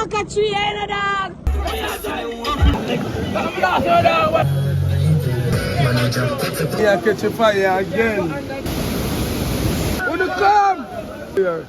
back a tree, ain't dog? Yeah, catch a fire again. Wanna come? Yeah.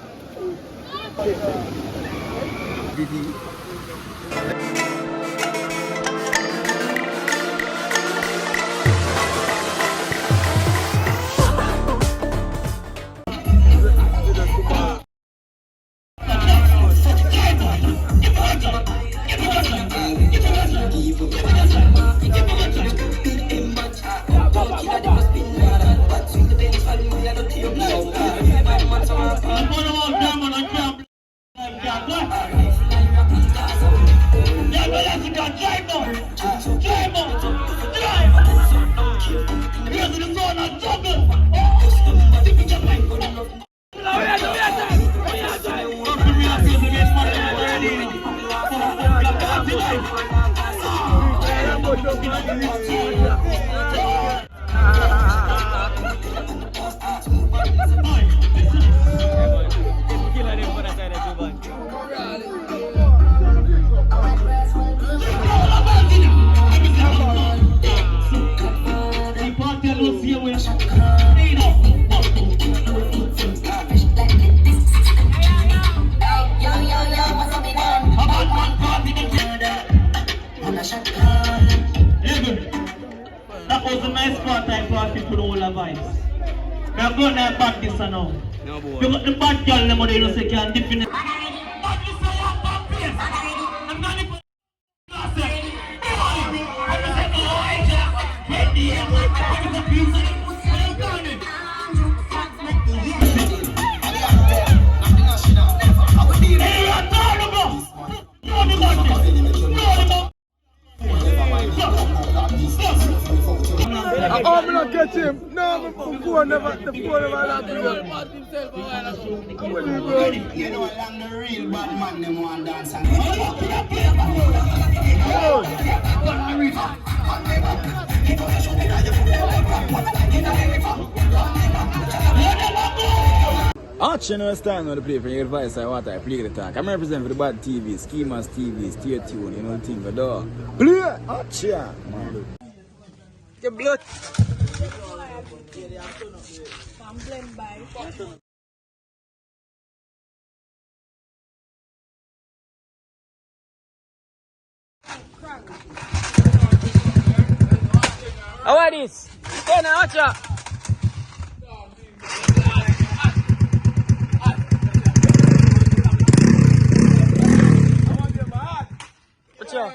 That was a nice part I party for the whole of vibes. We are going to practice now. No boy. You got the bad girl them they don't say can define. I'm not get him. No, the phone never happened. You know, I'm the real bad man, them want dance and Action is time now to play for your advice. I want to play the talk. I'm representing for the bad TV, Schemers TV, stay tuned, you know the thing for dog. Play! Action! The blood! How are this? Hey, now watch out! Watch out!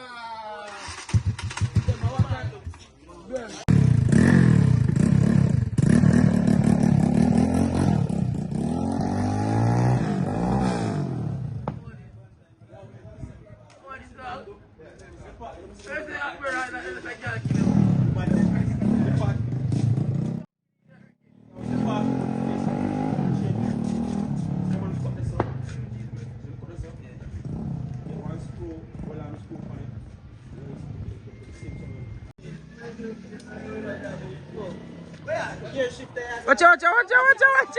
Watch out, watch out, watch out, watch out, watch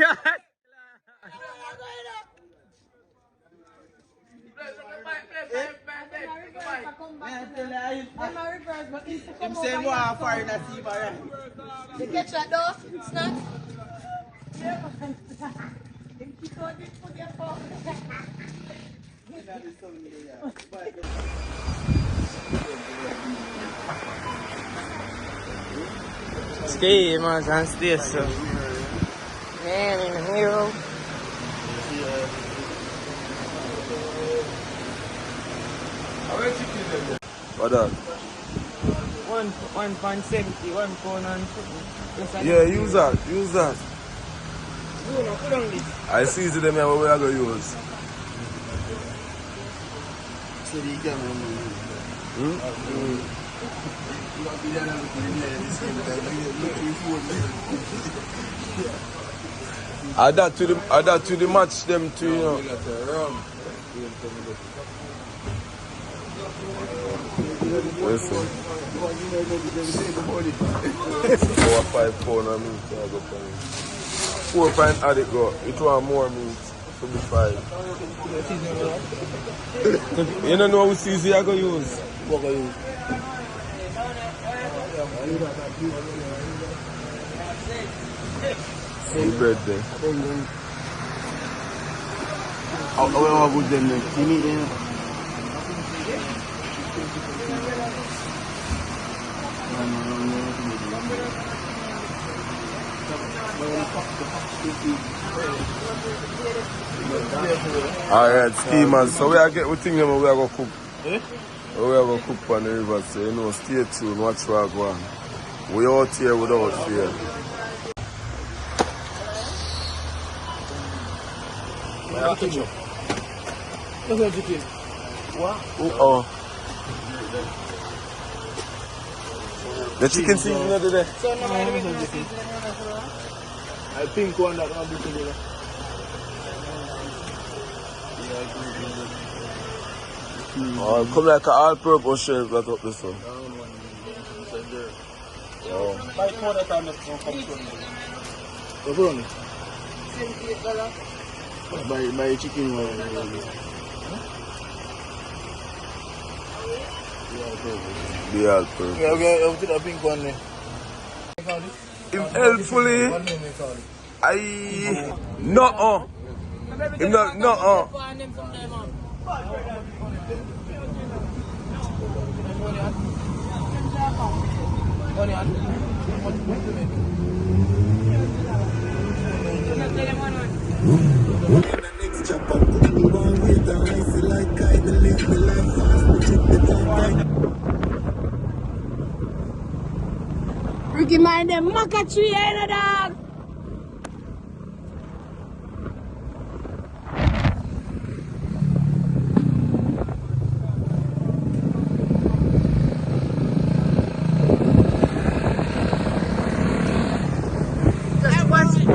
out! them same one fire that see by You catch that door? It's not? Schemers and stay so. Man in the hero. What up? 1.70, 1 pound and something. Yeah, use that, use that. Put on this. I see to them here what we are going to use. so the camera Add that to the match them to, you know. Listen. 4 or 5 pounds of meat. 4 pint add it go. It want more meat. for the fight. You don't know what season I go use? What I use? Some bread there. How good them then? You need them? Alright, schemers. So we are get we think them we are gonna cook. We are gonna cook on the river, so you know, stay tuned, watch what I go on. We out here without fear. Oh. The chicken season of the day. I think one that will be together. Oh, come like an all-purpose chef that up this one. Oh. Buy chicken one. The all-purpose. Yeah, we put a pink one there. If helpfully, I no. If not no. Ricky mind them maca tree, ain't dog? Just watch it.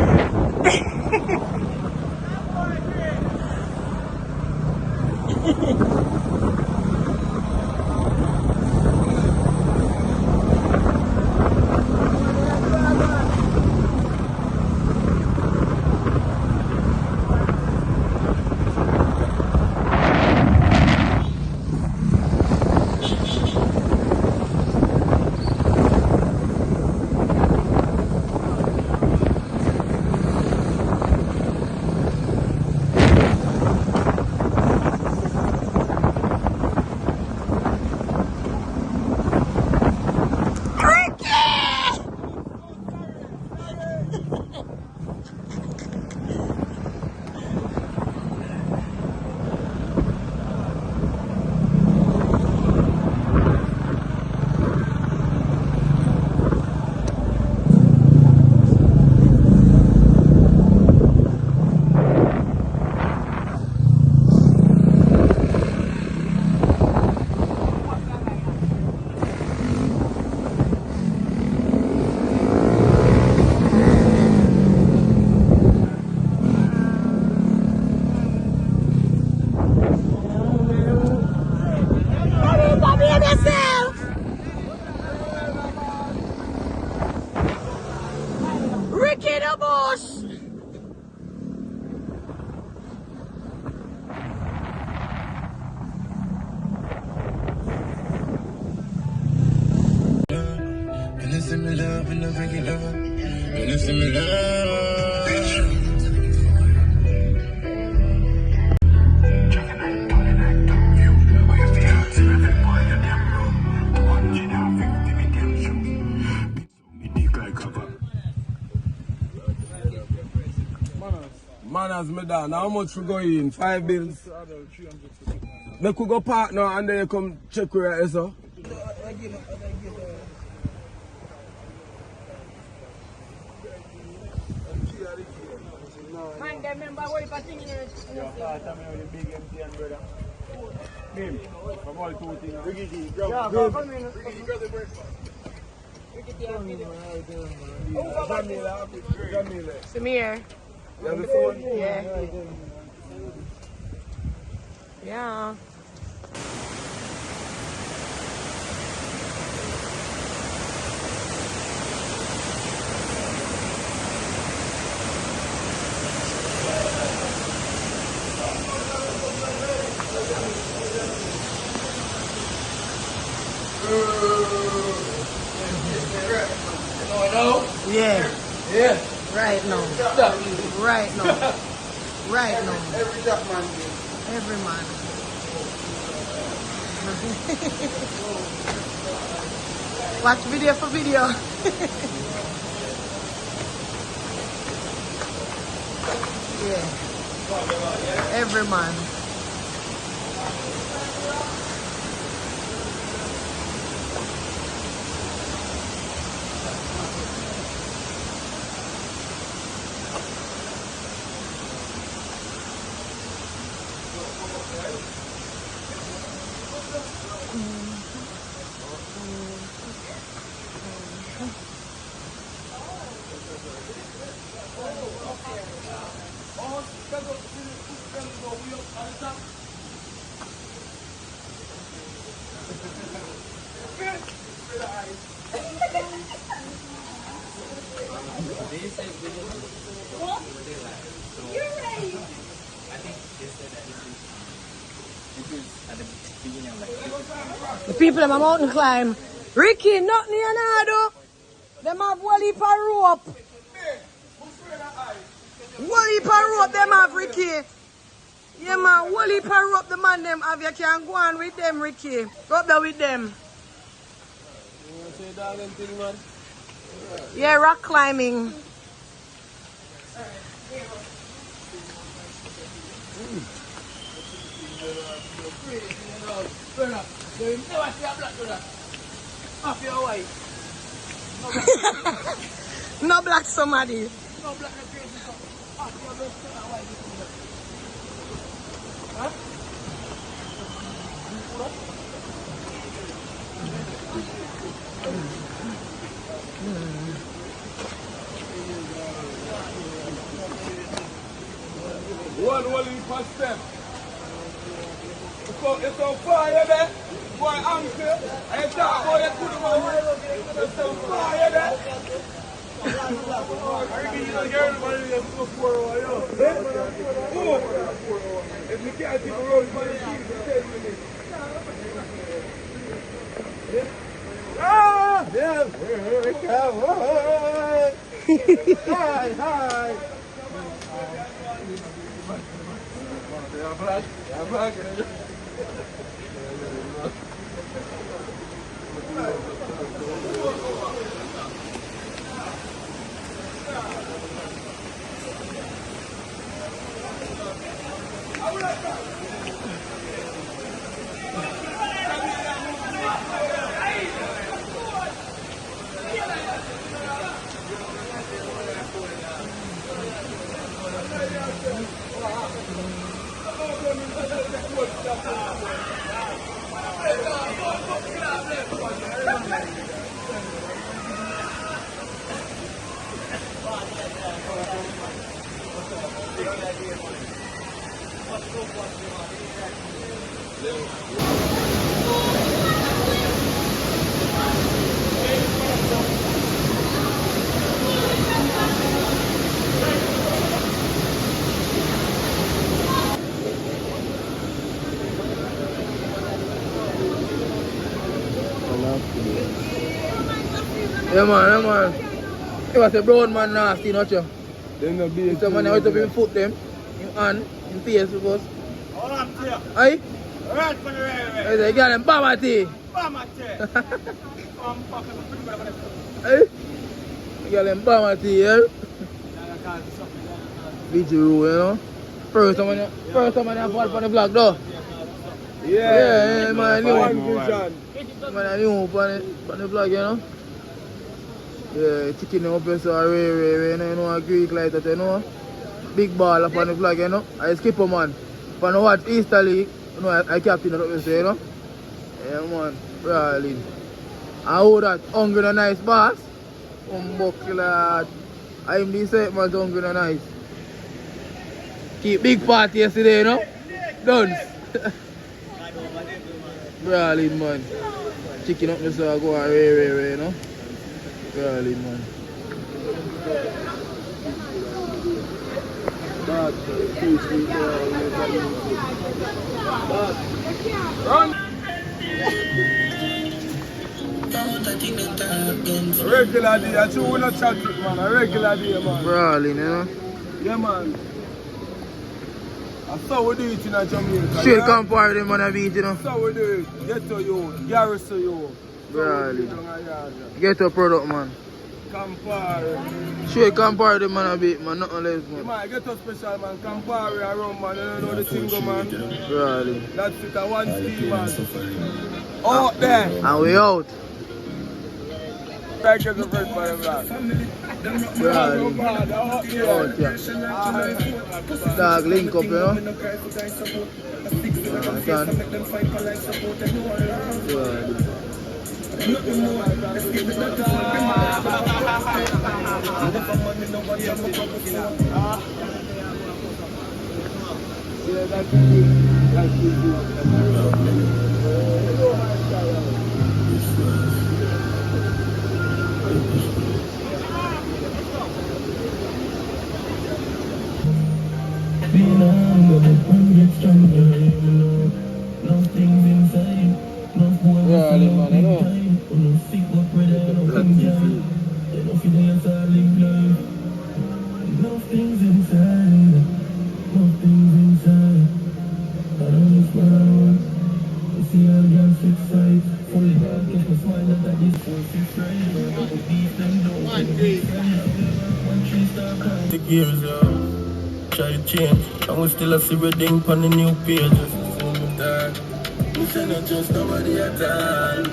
Ricky the Bush! Manners me down. How much we go in? 5 bills? They could go park now and then you come check where it is, sir. Man, them remember what if I think in it. Samir. You have the phone? Yeah. Yeah. Yeah. Yeah. Right now. Right now. Right now. Every jack man. Every man. Watch video for video. Yeah. Every man. The people in my mountain climb. Ricky, nothing you know, do. Them have one heap of rope. One heap of rope them have, Ricky. Yeah, man, one heap of rope the man them have. You can go on with them, Ricky. Go up there with them. You want to say that thing, man? Yeah, rock climbing. No black somebody. One holding per step. It's on fire there. Boy, uncle. I talk about it to the man. It's on fire there. I reckon you don't hear anybody that's so poor over here. If you can't take a road, man, it's 10 minutes. Ah! Yeah, come on. Hi, hi. Yeah, black. Yeah, black. Yeah man. It was a brown man nasty, not you? Then the beer. Someone out of him foot them, in hand, in face of us. Hold on, sir. Aye? Right for the railway. I say, get them bama tea. Bama tea. I'm fucking pretty good about it. Aye? Get them bama tea, yeah? Vigil rule, you know? First time I fall on the block though. Yeah, man, I knew. Man, I knew on the block, you know? Yeah, chicken up here, so you know, a Greek like that, you know. Big ball up on the flag, you know. I skip a man. For no watch Easter League, you know, I captain it up there, you know. Yeah, man, really. I hold that hungry and nice boss. Lad. I'm the same man, hungry and nice. Keep big party yesterday, you know. Done. Really, man. Chicken up there, so I go away, you know. Really, man. Run! Regular day, I should not chat it, man. A regular day, man. Brawling, you know. Yeah, man. That's how we do it in a Jamaica. Straight compare them on a beat, you know. That's how we do it. Get to you, garrison you. Brawling. Get a product, man. Compare. Straight compare them on a beat, man. Nothing less, man. Man, get a special, man. Compare around, man. You don't know the single, man. Brawling. That's it, a one steam, man. Out there. And we out. Thank you for the first part of that. Brawling. Out, yeah. Dog link up, you know. The gears try to change, and we still see reading on the new pages. We say not just nobody at all.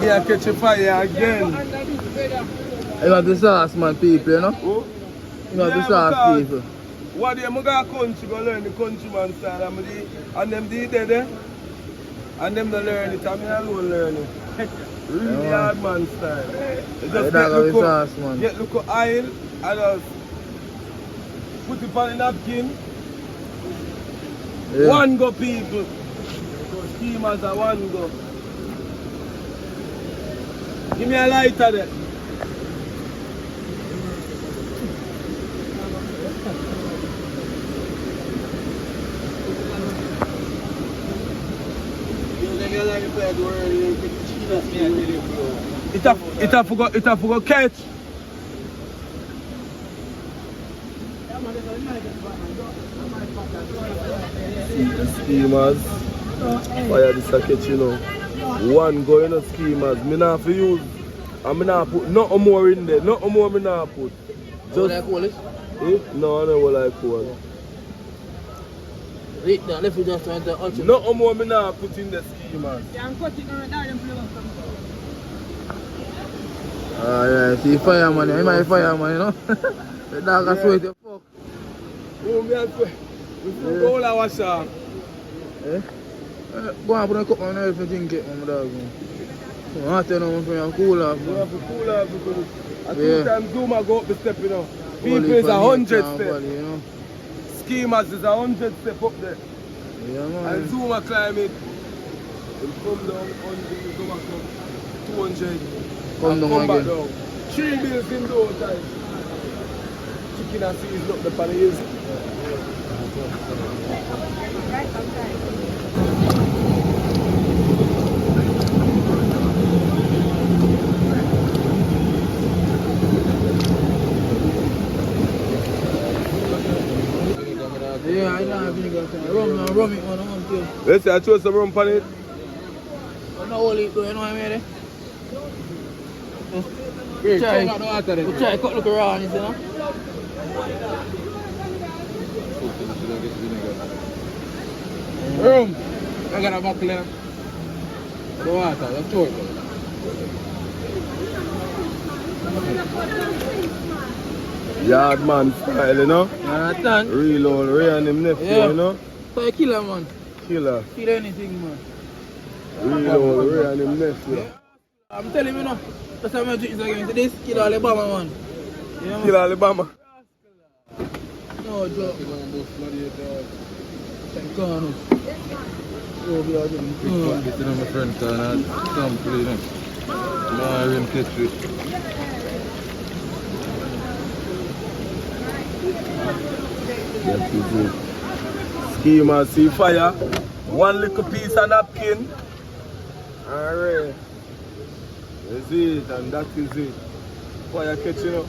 Yeah, catch a fire again. You got the sauce, man, people, you know? Who? You got the sauce, people. What do you go to country, go learn the countryman style, and them did there, and them don't learn it, and me alone learn it. Really hard man style. You just get look at oil, and just put it on a napkin. Yeah. One go people. Steamers are one go. Give me a lighter there. It have forgot catch. See the schemers. Fire this a catch, you know. One go in the schemers. Me not for use. And me not put nothing more in there. Nothing more me not put. Just like cold? No, I never like cold. Right now, left we just trying to touch it. Nothing more me not put in the schemers. Yeah, see fireman, you might fireman, you know? The dog a sweat the fuck. Oh, me and sweat. We go all our shop. Eh? Go and put a cup on there if you drink it, my dog. So I tell you, I'm cool off. You have to cool off because at 2 times Zuma go up the step, you know. People is 100 step. You know? Schemers is 100 step up there. Yeah, man. And Zuma climb it. He'll come down 100, he'll go back up 200. Come down back again. down. 3 bills in those times. Chicken and season up the pan hills. Yeah, I know I've been rum it, man, I want to. Let's say I chose some rum on it. I'm not all it, though, you know what I mean? Try cut look around, you see, no? Rum! I got a buckle there. The water, the short. Yard man style, you know? Understand? Real old Ray and him nephew, you know? So you killer, man. Killer. Kill anything, man. Real old Ray and him nephew. Yeah. I'm telling you, no. That's how I'm doing this again. This kill Alabama, man. Yeah, man. Kill Alabama. No joke. Go on. Oh, we are doing good. Get to know my friend, and come play them. I will catch it. That is it. Schema, see fire. One little piece of napkin. Alright. That's it, and that is it. Fire catching up.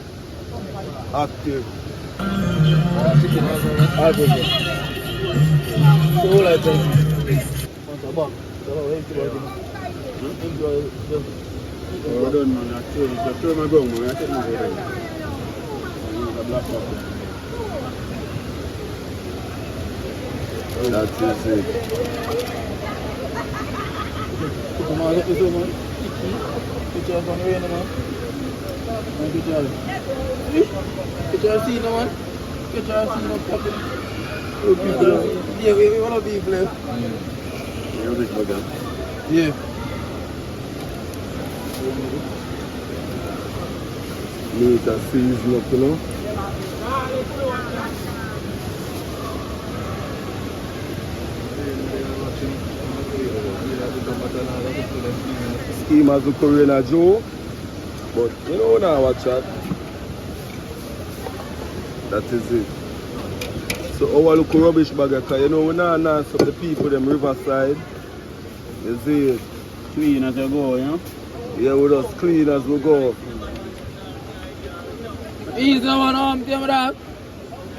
Active. Well done, man. I throw my gun, man. I take my gun. That is it. Picture from the rain, man. Picture of scene, man. Picture of scene of popping. Yeah, we want to be blue. Yeah. Meat a season up, you know. Scheme as the Korean Joe, but you know now watch that. That is it. So our look rubbish bag, because you know we now announce up the people them Riverside. You see it. Clean as you go, you know? Yeah, with us clean as we go. He's the one home, damn it.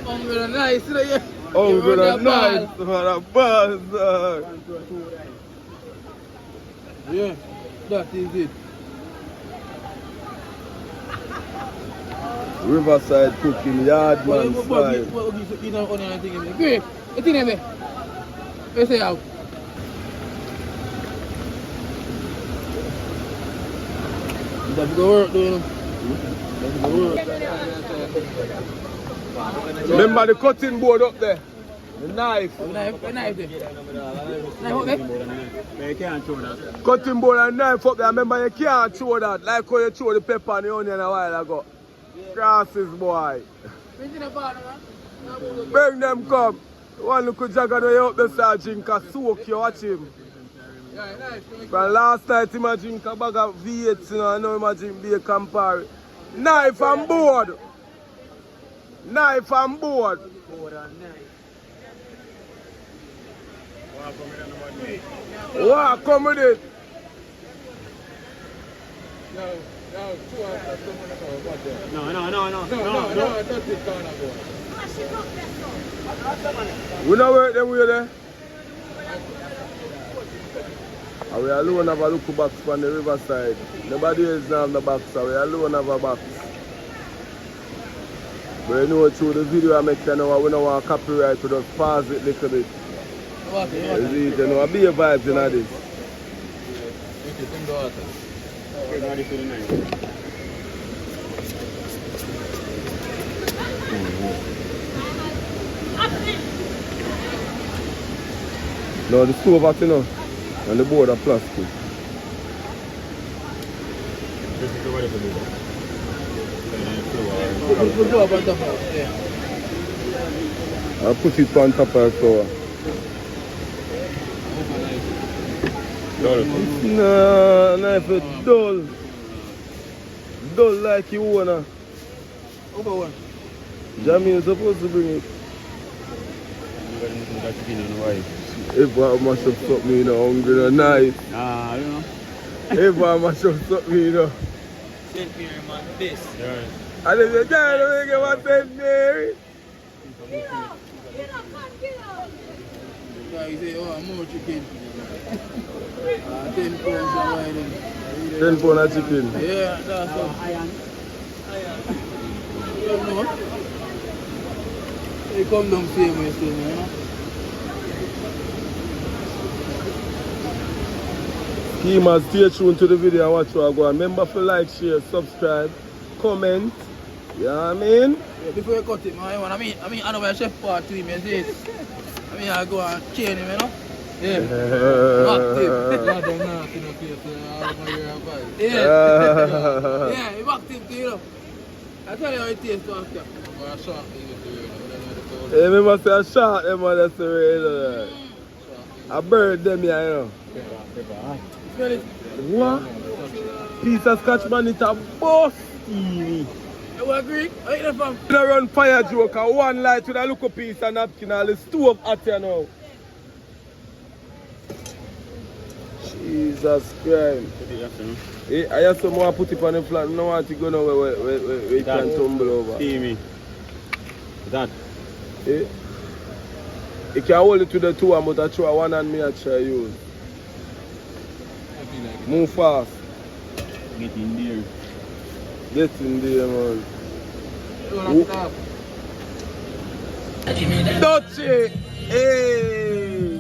Hungry and nice, you know, yeah. Hungry and nice, man, a buzz. Yeah, that is it. Riverside cooking, yard man style. You know, onion and thing in there. Great, it's in there. Let's say out. That's the work, you know. That's the work. Remember the cutting board up there? The knife. The knife there. Knife up there? You can't throw that. Cutting board and knife up there. Remember you can't throw that. Like how you throw the pepper and the onion a while ago. Crosses, boy. Bring them come. One little jagger way up the side drink a soak you, watch him. From last night him a drink a bag of V8, you know, I know him a drink bacon parry. Knife and board. Knife and board. What come with it? No. We don't work them way there. And we alone have a look box from the Riverside. Nobody else have the box, so we alone have a box. But you know through the video I make you know we don't want copyright, we just pause it a little bit. You know, a be a vibes in this. Ready for the night. No, the stove out, you know, and the board are plastic. I'll put it on top of the floor. No, knife is dull. Dull like you wanna. Jamie is supposed to bring it. If I mash up something, you know, hungry and nice. Nah, you know. If I mash up something, you know. St. Mary, man, this. And if you can't make it one St. Mary. Yeah, you say, oh, more chicken. 10 pounds of wine. 10 pounds of chicken. Yeah, that's all. You don't know. They come down same way, you know. Schemers, stay tuned to the video and watch what I go. Remember to like, share, subscribe, comment. You know what I mean? Yeah, before you cut it, man, I mean, I know where chef part to him, you see it. I mean, I go and chain him, you know? Yeah. Yeah, he backed him to, you know. I tell you how it tastes after. Hey, remember say a shot them on that's the way, I bird them here, you know. Smell it? What? Piece of scotch man, it's a busty. You agree? I eat that from. You don't run fire joke, and one light with a little piece of napkin and the stove at you now. Jesus Christ. I have some more put it on the flat. No want to go now where it can tumble over. Steamy. That. You can hold it to the two, but I try one and me I try use. Move fast. Get in there. Get in there, man. Dutchy! Hey!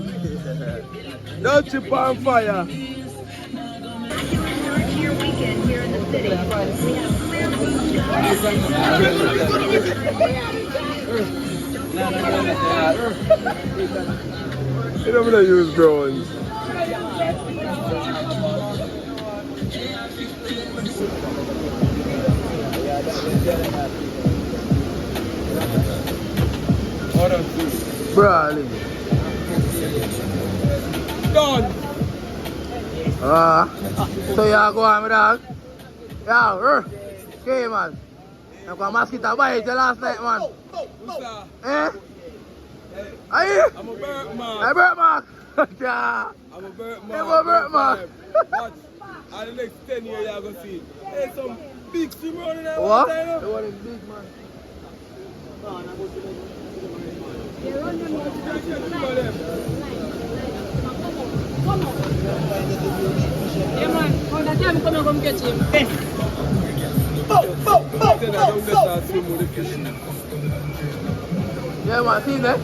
Dutchy pan fire! Your weekend here in the city. We have You don't want to use drones. Brawling. Done! So you go on, my dog? Yeah, okay, man. I got a mosquito bite you last night, man. Eh? Are you? I'm a birthmark. Hey, birthmark. Yeah. I'm a birthmark. Hey, what birthmark? Watch. And the next 10 years you're going to see. Hey, some big swim running there. What? The one is big, man. Yeah, man. When the time come get him. Yeah, man, see that?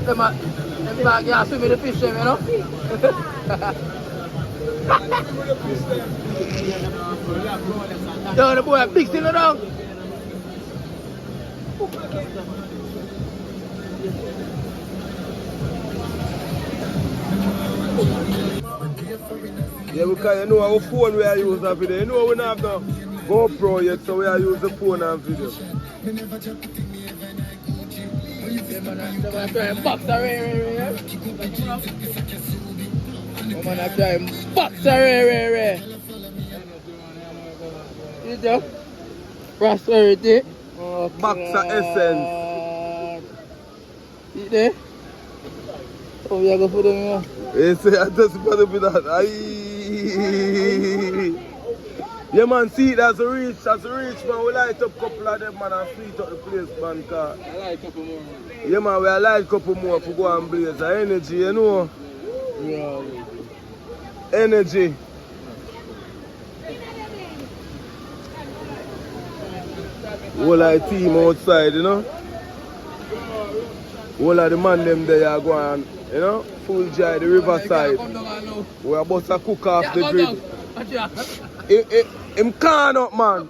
Them back here swimming the fish, you know? Yo, the boy, big still around. Yeah, because you know our phone we are using that video. You know we don't have the GoPro yet, so we are using the phone and video. I'm trying to box her, I'm trying to box her, You know? Prosperity. Oh, Boxer essence. See there? Oh, you go for them, you know? You say I just put up with that. Yeah, man, see, that's a reach, man. We light up a couple of them, man, and fleet up the place, man, car. I like a couple more, man. Yeah, man, we light a couple more for go and blaze. The energy, you know? Yeah. Energy. Whole of the team outside, you know? Whole of the man them there are going, you know? Full joy, the Riverside. We are about to cook off the grid. Him can't up, man.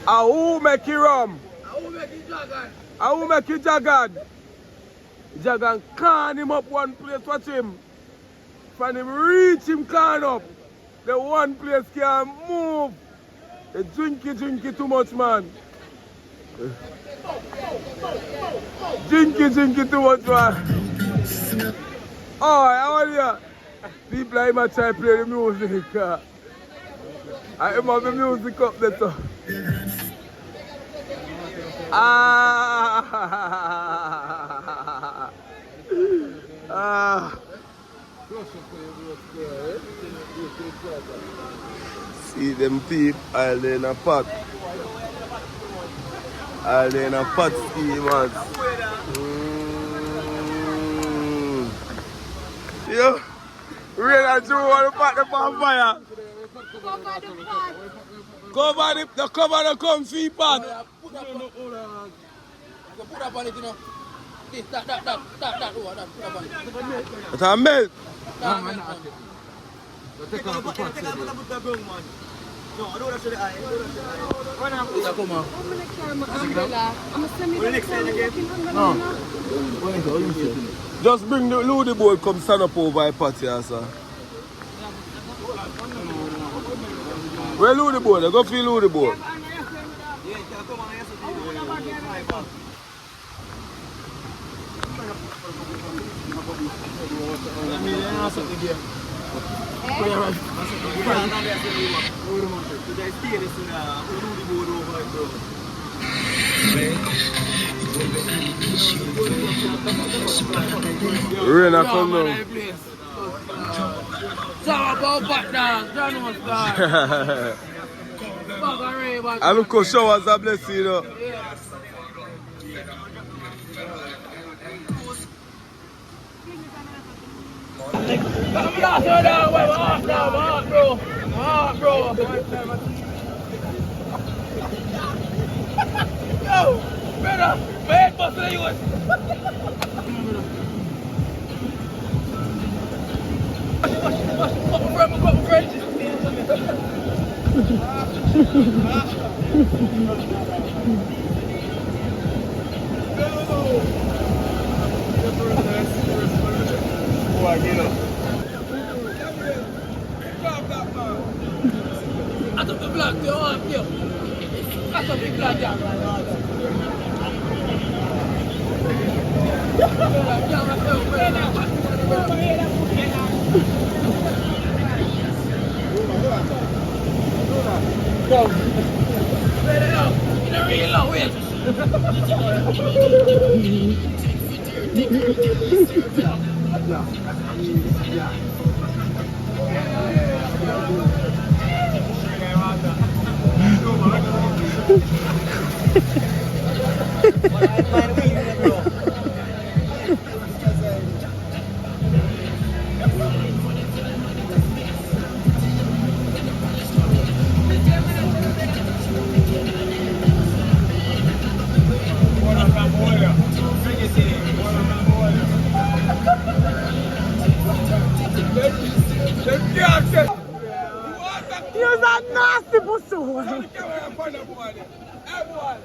Who make you rum? Who make you jagged? Jagan can him up one place, watch him. From him reach him can up. The one place can't move. The drinky too much, man. Drinky too much, man. Oh, how are you? People are trying to play the music. I have the music up there too. See them people all in a pot. All in a pot schemers. Yo, rain and Joe want to pot the fire. Cover the comfy pot. Put up on it, you know. This, that, put up on it. It's a melt. Take out the pot. No, I don't want to show the eye. Just bring the loady board, come stand up over a pot here, sir. Where loady board? Go feel loady board. Rain a come now. Talk about back down, John was there. I look how showers are blessed, you know. Yo, brother, my head busted the US. I took the black to arm you. I took the black down. Go. Let it out. In a real low way. You're a nasty pussy. Everyone,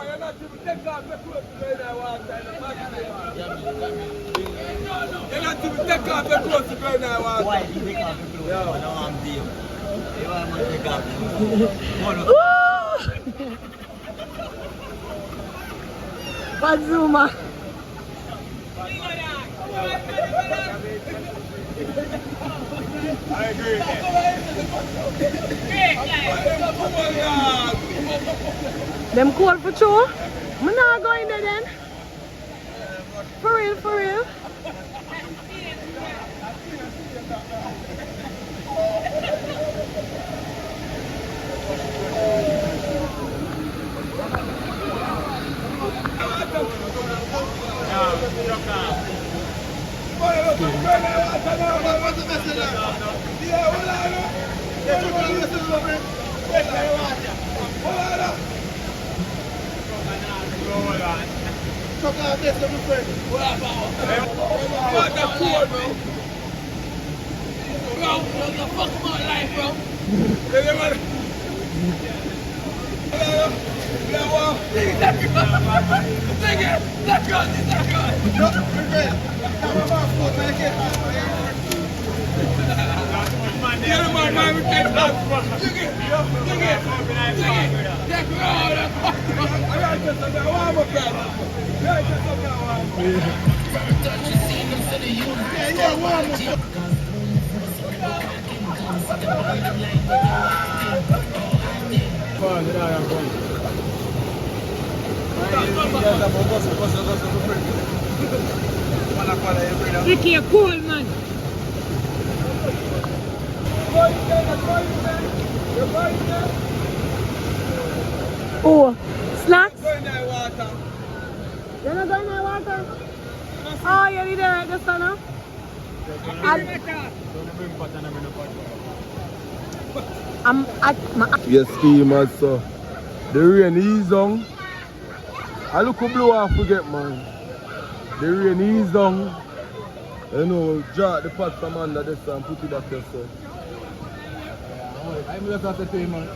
you're not even take off the clothes to go in there one time. You're not even take off the clothes to go in there one time. Why did you take off the clothes? No, I'm deal. You want to take off the clothes? Bazuma. I agree. Them cold for sure. I'm not going there then. For real, for real. Ricky, a cool man. Oh, snacks? You're not going in the water? Oh, you're there at the sun, huh? I'm at my... Yes, schemers, so the rain is on. I look who blow off forget, man. The rain is on. You know, draw the pot from under this and put it back there, so. I'm just at the same man.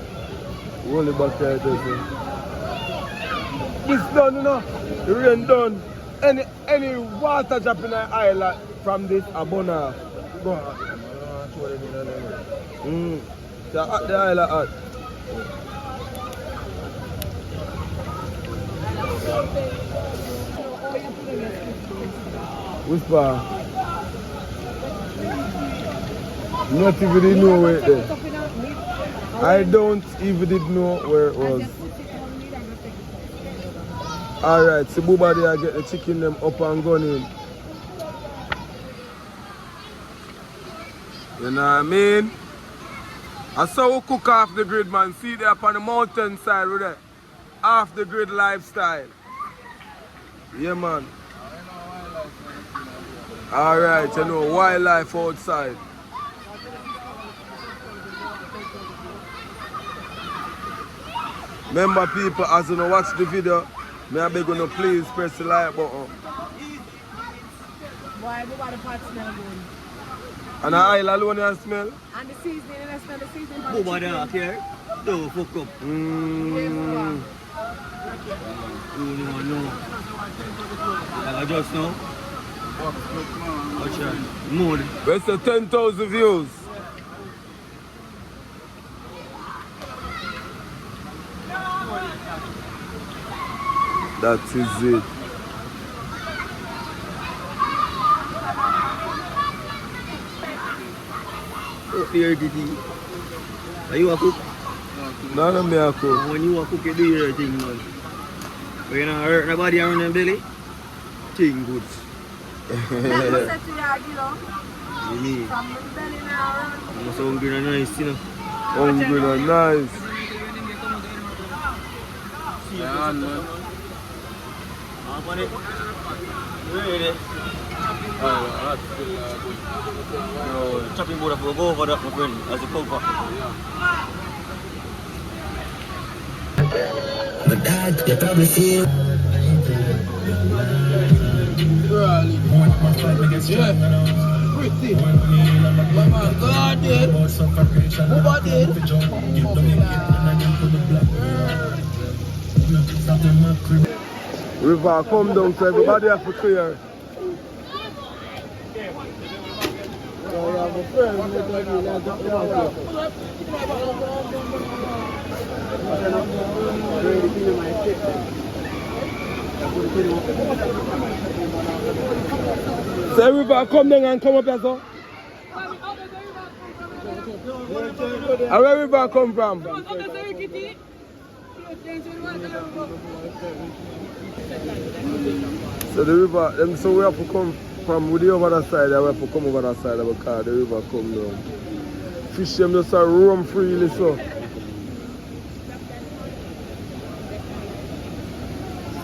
Roll it back there, so. It's done, you know. The rain done. Any water drop in the island from this abona. Go on. So at the island at. Whisper. Not even did know where it is. I don't even did know where it was. Alright, so Booba there get the chicken them up and going. You know what I mean? I saw we cook off the grid, man. See there up on the mountain side with that off the grid lifestyle. Yeah, man. Alright, you know, wildlife outside. Remember people, as you watch the video, may I beg you to please press the like button. Why the pot smell good? And the oil alone you smell? And the seasoning, and I smell the seasoning. Booba there, here. Don't fuck up. No. Like I just know. Watch out. Mood. Where's the 10,000 views? That is it. Oh, here, Didi. Are you a cook? No, no, me a cook. When you a cook, you do your thing, man. When you don't hurt nobody around your belly, thing good. That's what I said to you, you know. You mean? From the belly now. I'm so hungry and nice, you know. Hungry and nice. Yeah, man. I'm on it. Ready? Chopping board of go over that, my friend, as a cover. But dad, you probably feel. Yeah. Pretty. Oh my God, dude. Booba did. River, come down so everybody have to clear. So everybody come down and come up here, so. And where everybody come from? So the river, then so we have to come from the other side, we have to come over that side of the car, the river come down. Fish them just roam freely so.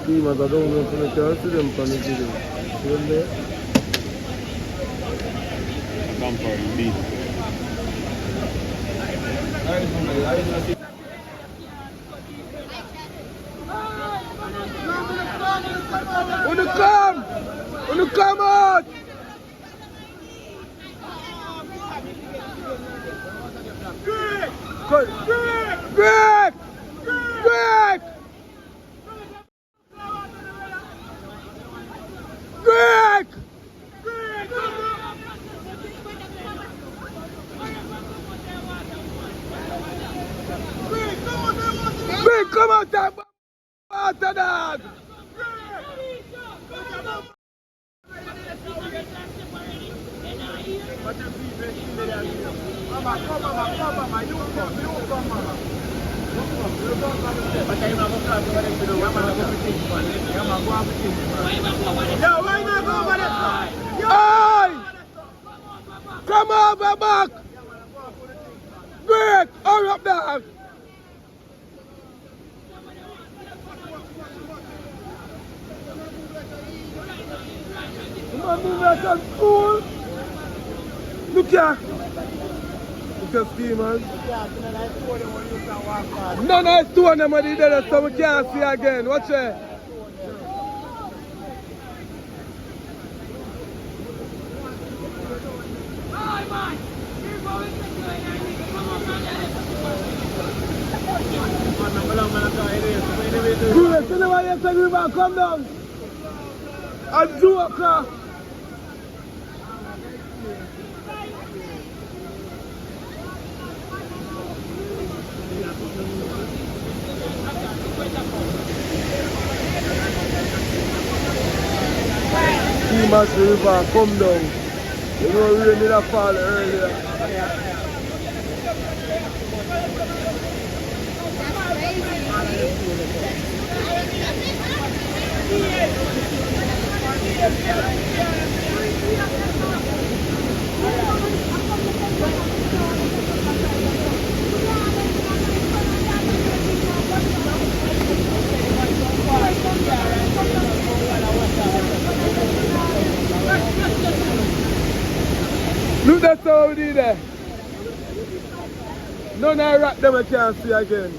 Steamers, I don't know if you can see them from the video. See them there? Come for indeed. When you come out! Greg! Greg! Greg! Greg! Greg, come out there! After that! Hey! Come over back! Greg, hurry up there! Come on, move back at school! Look here! Look at steamers. No, it's two of them are there, so we can't see again. Watch it. Good, so now you say River, come down. At 2 o'clock. Steamers River, come down. You know rain did fall earlier. Look, that's how we did there. None of the rat them I can't see again.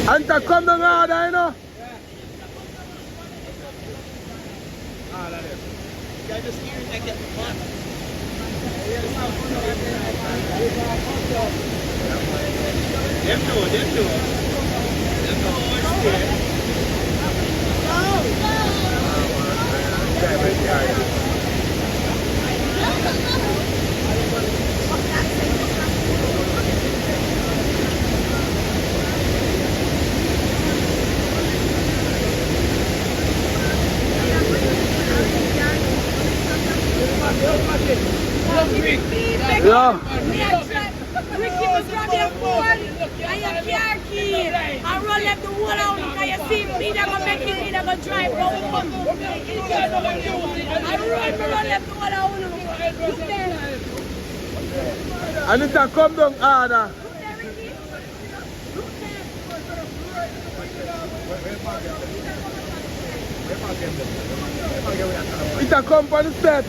And to come down harder, you know? Yeah. Ricky was grab your phone and your car key and roll up the whole out because you see me that gonna make it, that gonna drive go home. And roll up the whole out. Look there. And it can come down harder. It can come on the steps.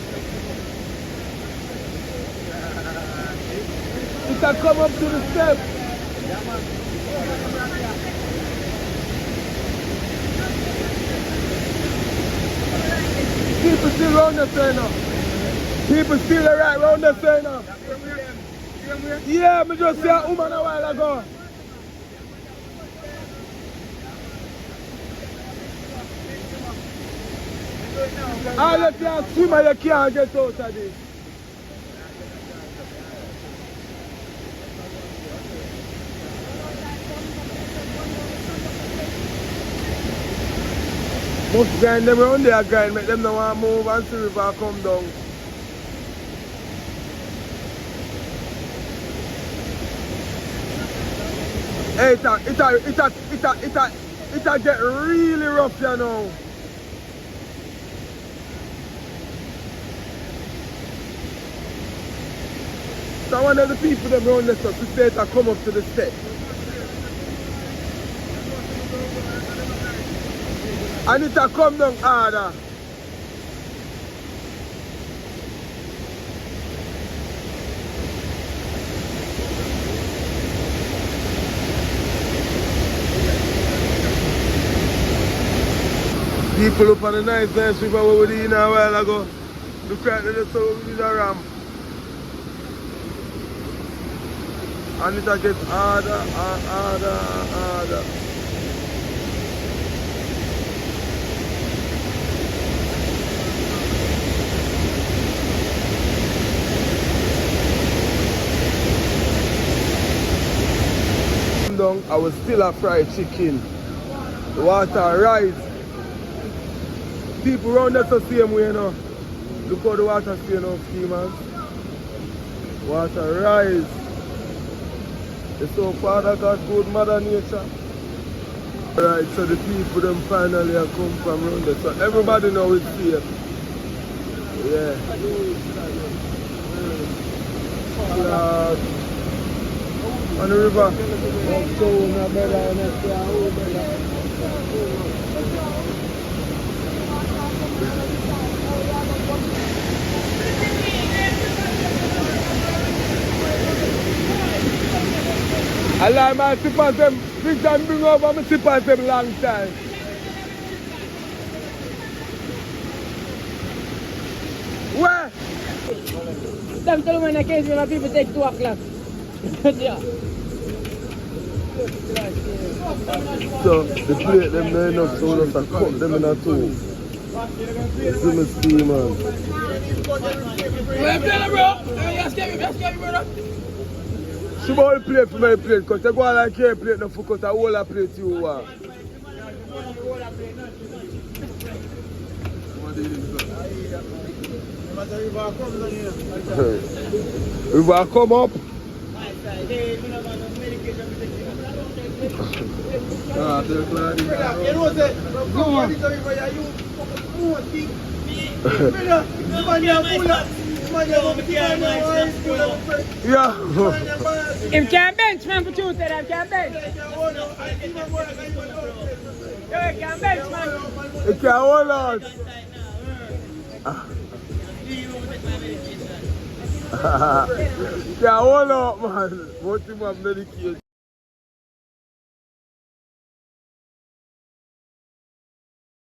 It can come up to the steps. People still round the center. People still right round the center. Yeah, I just saw a woman a while ago. All you can swim and you can't get out of this. Most grind them around there grind, make them not want to move and see river come down. Hey, it get really rough, you know. So one of the people that around this up to say to come up to the step. And it a come down harder. People up on the nice river where we did in a while ago. Look at the so we did a ramp. And it gets harder and harder and harder. Down, I was still a fried chicken. The water rise. People around us the same way, you know. Look how the water stay now, schemers. Water rise. It's so far that got good Mother Nature. Right, so the people them finally have come from around there. So everybody now is safe. Yeah. On the river. I like my sippers them, big time bring over my sippers them long time. Where? Them tell me in the case when people take 2 o'clock. Yeah. So the plate them there enough so we just cut them in a two. You see me steamer. Where play bro? You scare me, brother. She won't play for my plate because they go like your plate no focus a whole plate you want. River come up. Ah, they're glad you know that. Yeah. If can't bench, man, for Tuesday, I can't bench. Yo, I can't bench, man. It can't hold on. Can't hold on, man. What you have medication?